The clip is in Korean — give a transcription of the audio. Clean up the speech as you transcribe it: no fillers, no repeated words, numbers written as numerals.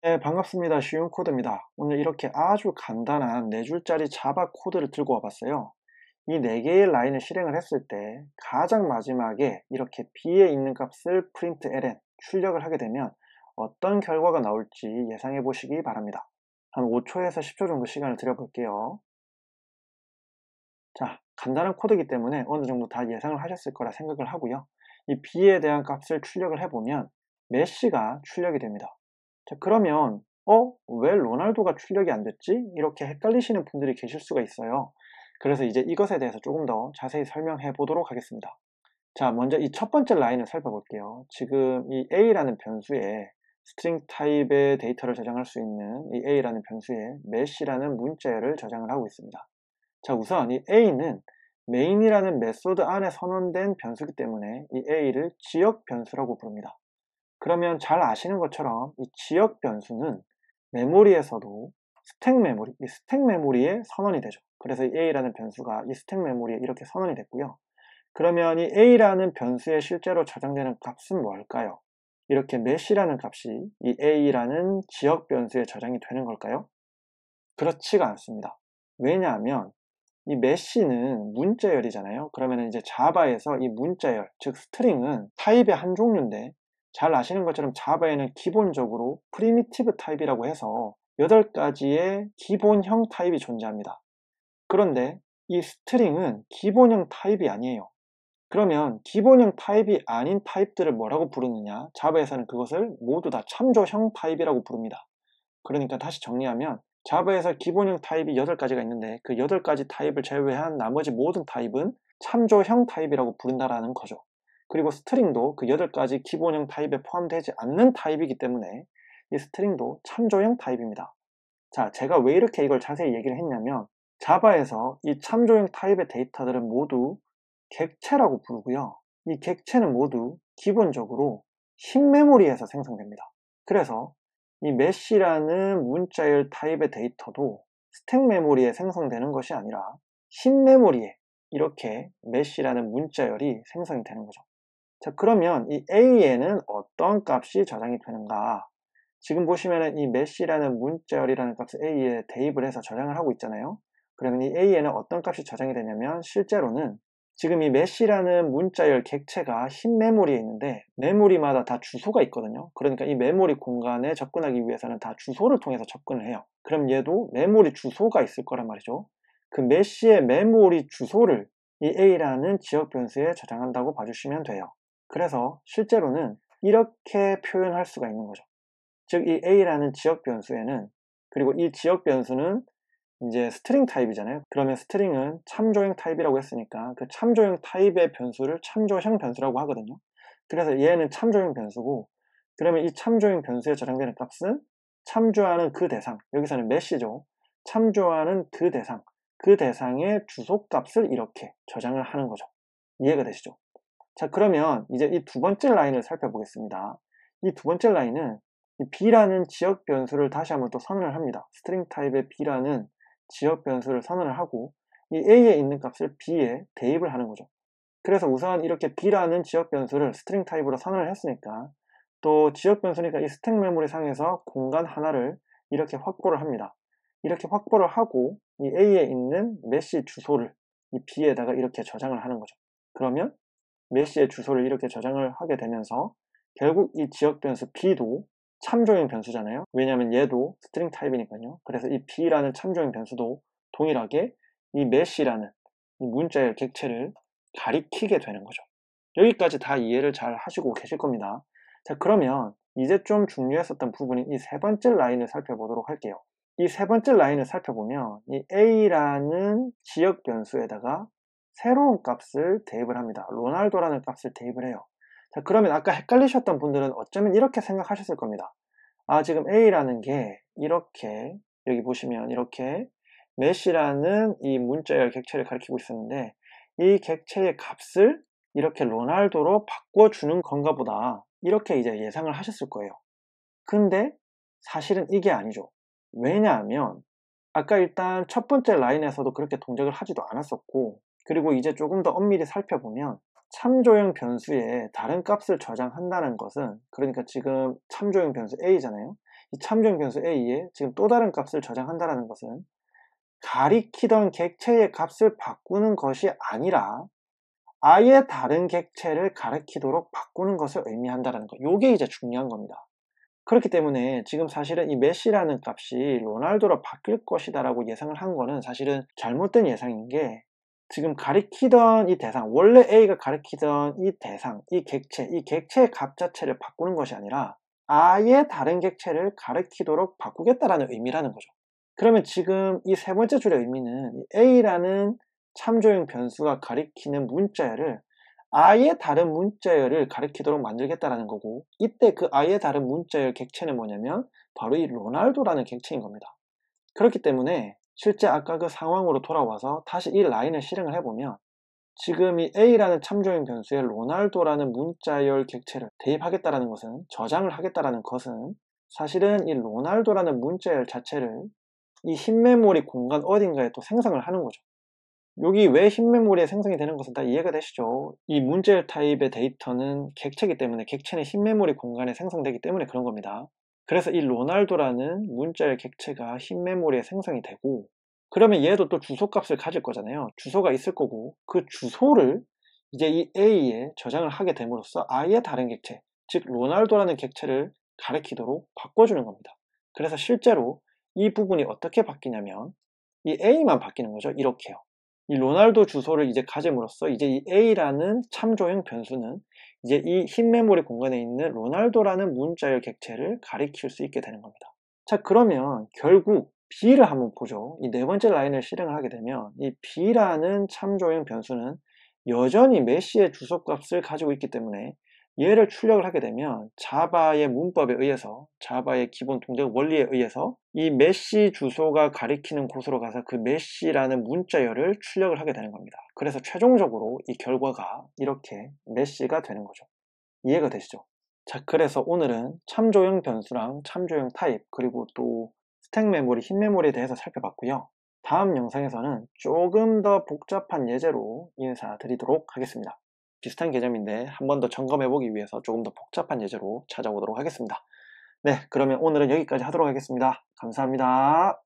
네, 반갑습니다. 쉬운 코드입니다. 오늘 이렇게 아주 간단한 4줄짜리 자바 코드를 들고 와봤어요. 이 4개의 라인을 실행을 했을 때 가장 마지막에 이렇게 b에 있는 값을 println 출력을 하게 되면 어떤 결과가 나올지 예상해 보시기 바랍니다. 한 5초에서 10초 정도 시간을 드려볼게요. 자, 간단한 코드이기 때문에 어느 정도 다 예상을 하셨을 거라 생각을 하고요. 이 b에 대한 값을 출력을 해보면 메시가 출력이 됩니다. 자, 그러면 왜 로날도가 출력이 안 됐지? 이렇게 헷갈리시는 분들이 계실 수가 있어요. 그래서 이제 이것에 대해서 조금 더 자세히 설명해 보도록 하겠습니다. 자, 먼저 이 첫 번째 라인을 살펴볼게요. 지금 이 a라는 변수에 스트링 타입의 데이터를 저장할 수 있는 이 a라는 변수에 mesh라는 문자열을 저장을 하고 있습니다. 자, 우선 이 a는 main이라는 메소드 안에 선언된 변수이기 때문에 이 a를 지역 변수라고 부릅니다. 그러면 잘 아시는 것처럼 이 지역 변수는 메모리에서도 스택 메모리, 이 스택 메모리에 선언이 되죠. 그래서 이 a라는 변수가 이 스택 메모리에 이렇게 선언이 됐고요. 그러면 이 a라는 변수에 실제로 저장되는 값은 뭘까요? 이렇게 mesh라는 값이 이 a라는 지역 변수에 저장이 되는 걸까요? 그렇지가 않습니다. 왜냐하면 이 mesh는 문자열이잖아요. 그러면 이제 자바에서 이 문자열, 즉 스트링은 타입의 한 종류인데 잘 아시는 것처럼 자바에는 기본적으로 프리미티브 타입이라고 해서 8가지의 기본형 타입이 존재합니다. 그런데 이 스트링은 기본형 타입이 아니에요. 그러면 기본형 타입이 아닌 타입들을 뭐라고 부르느냐? 자바에서는 그것을 모두 다 참조형 타입이라고 부릅니다. 그러니까 다시 정리하면 자바에서 기본형 타입이 8가지가 있는데 그 8가지 타입을 제외한 나머지 모든 타입은 참조형 타입이라고 부른다라는 거죠. 그리고 스트링도 그 8가지 기본형 타입에 포함되지 않는 타입이기 때문에 이 스트링도 참조형 타입입니다. 자, 제가 왜 이렇게 이걸 자세히 얘기를 했냐면 자바에서 이 참조형 타입의 데이터들은 모두 객체라고 부르고요. 이 객체는 모두 기본적으로 흰 메모리에서 생성됩니다. 그래서 이 mesh라는 문자열 타입의 데이터도 스택 메모리에 생성되는 것이 아니라 흰 메모리에 이렇게 mesh라는 문자열이 생성이 되는 거죠. 자, 그러면 이 a에는 어떤 값이 저장이 되는가? 지금 보시면은 이 mesh라는 문자열이라는 값을 a에 대입을 해서 저장을 하고 있잖아요. 그러면 이 a에는 어떤 값이 저장이 되냐면 실제로는 지금 이 mesh라는 문자열 객체가 흰 메모리에 있는데 메모리마다 다 주소가 있거든요. 그러니까 이 메모리 공간에 접근하기 위해서는 다 주소를 통해서 접근을 해요. 그럼 얘도 메모리 주소가 있을 거란 말이죠. 그 mesh의 메모리 주소를 이 a라는 지역 변수에 저장한다고 봐주시면 돼요. 그래서 실제로는 이렇게 표현할 수가 있는 거죠. 즉 이 a라는 지역 변수에는, 그리고 이 지역 변수는 이제 스트링 타입이잖아요. 그러면 스트링은 참조형 타입이라고 했으니까 그 참조형 타입의 변수를 참조형 변수라고 하거든요. 그래서 얘는 참조형 변수고, 그러면 이 참조형 변수에 저장되는 값은 참조하는 그 대상, 여기서는 mesh죠. 참조하는 그 대상, 그 대상의 주소값을 이렇게 저장을 하는 거죠. 이해가 되시죠? 자, 그러면 이제 이 두 번째 라인을 살펴보겠습니다. 이 두 번째 라인은 이 b라는 지역 변수를 다시 한번 또 선언을 합니다. 스트링 타입의 b라는 지역 변수를 선언을 하고 이 a에 있는 값을 b에 대입을 하는 거죠. 그래서 우선 이렇게 b라는 지역 변수를 스트링 타입으로 선언을 했으니까 또 지역 변수니까 이 스택 메모리 상에서 공간 하나를 이렇게 확보를 합니다. 이렇게 확보를 하고 이 a에 있는 메시 주소를 이 b에다가 이렇게 저장을 하는 거죠. 그러면 메시의 주소를 이렇게 저장을 하게 되면서 결국 이 지역 변수 b도 참조형 변수잖아요. 왜냐하면 얘도 스트링 타입이니까요. 그래서 이 b라는 참조형 변수도 동일하게 이 mesh라는 이 문자열 객체를 가리키게 되는 거죠. 여기까지 다 이해를 잘 하시고 계실 겁니다. 자, 그러면 이제 좀 중요했었던 부분인 이 세 번째 라인을 살펴보도록 할게요. 이 세 번째 라인을 살펴보면 이 a라는 지역 변수에다가 새로운 값을 대입을 합니다. 로날도라는 값을 대입을 해요. 자, 그러면 아까 헷갈리셨던 분들은 어쩌면 이렇게 생각하셨을 겁니다. 아, 지금 a라는 게 이렇게, 여기 보시면 이렇게 mesh라는 이 문자열 객체를 가리키고 있었는데 이 객체의 값을 이렇게 로날도로 바꿔주는 건가 보다, 이렇게 이제 예상을 하셨을 거예요. 근데 사실은 이게 아니죠. 왜냐하면 아까 일단 첫 번째 라인에서도 그렇게 동작을 하지도 않았었고, 그리고 이제 조금 더 엄밀히 살펴보면 참조형 변수에 다른 값을 저장한다는 것은, 그러니까 지금 참조형 변수 a잖아요. 이 참조형 변수 a에 지금 또 다른 값을 저장한다는 것은 가리키던 객체의 값을 바꾸는 것이 아니라 아예 다른 객체를 가리키도록 바꾸는 것을 의미한다는 것. 요게 이제 중요한 겁니다. 그렇기 때문에 지금 사실은 이 메시라는 값이 로날도로 바뀔 것이다 라고 예상을 한 거는 사실은 잘못된 예상인 게, 지금 가리키던 이 대상, 원래 A가 가리키던 이 대상, 이 객체의 값 자체를 바꾸는 것이 아니라 아예 다른 객체를 가리키도록 바꾸겠다라는 의미라는 거죠. 그러면 지금 이 세 번째 줄의 의미는 이 A라는 참조형 변수가 가리키는 문자열을 아예 다른 문자열을 가리키도록 만들겠다라는 거고, 이때 그 아예 다른 문자열 객체는 뭐냐면 바로 이 로날도라는 객체인 겁니다. 그렇기 때문에 실제 아까 그 상황으로 돌아와서 다시 이 라인을 실행을 해보면, 지금 이 A라는 참조형 변수에 로날도라는 문자열 객체를 대입하겠다라는 것은, 저장을 하겠다라는 것은 사실은 이 로날도라는 문자열 자체를 이 흰 메모리 공간 어딘가에 또 생성을 하는 거죠. 여기 왜 흰 메모리에 생성이 되는 것은 다 이해가 되시죠? 이 문자열 타입의 데이터는 객체이기 때문에, 객체는 흰 메모리 공간에 생성되기 때문에 그런 겁니다. 그래서 이 로날도라는 문자열 객체가 흰 메모리에 생성이 되고, 그러면 얘도 또 주소값을 가질 거잖아요. 주소가 있을 거고, 그 주소를 이제 이 A에 저장을 하게 됨으로써 아예 다른 객체, 즉 로날도라는 객체를 가리키도록 바꿔주는 겁니다. 그래서 실제로 이 부분이 어떻게 바뀌냐면 이 A만 바뀌는 거죠. 이렇게요. 이 로날도 주소를 이제 가짐으로써 이제 이 A라는 참조형 변수는 이제 이 흰 메모리 공간에 있는 로날도라는 문자열 객체를 가리킬 수 있게 되는 겁니다. 자, 그러면 결국 B를 한번 보죠. 이 네 번째 라인을 실행을 하게 되면 이 B라는 참조형 변수는 여전히 메시의 주소값을 가지고 있기 때문에 얘를 출력을 하게 되면 자바의 문법에 의해서, 자바의 기본 동작 원리에 의해서 이 메시 주소가 가리키는 곳으로 가서 그 메시라는 문자열을 출력을 하게 되는 겁니다. 그래서 최종적으로 이 결과가 이렇게 메시가 되는 거죠. 이해가 되시죠? 자, 그래서 오늘은 참조형 변수랑 참조형 타입, 그리고 또 스택 메모리, 흰 메모리에 대해서 살펴봤고요. 다음 영상에서는 조금 더 복잡한 예제로 인사드리도록 하겠습니다. 비슷한 개념인데 한 번 더 점검해 보기 위해서 조금 더 복잡한 예제로 찾아오도록 하겠습니다. 네, 그러면 오늘은 여기까지 하도록 하겠습니다. 감사합니다.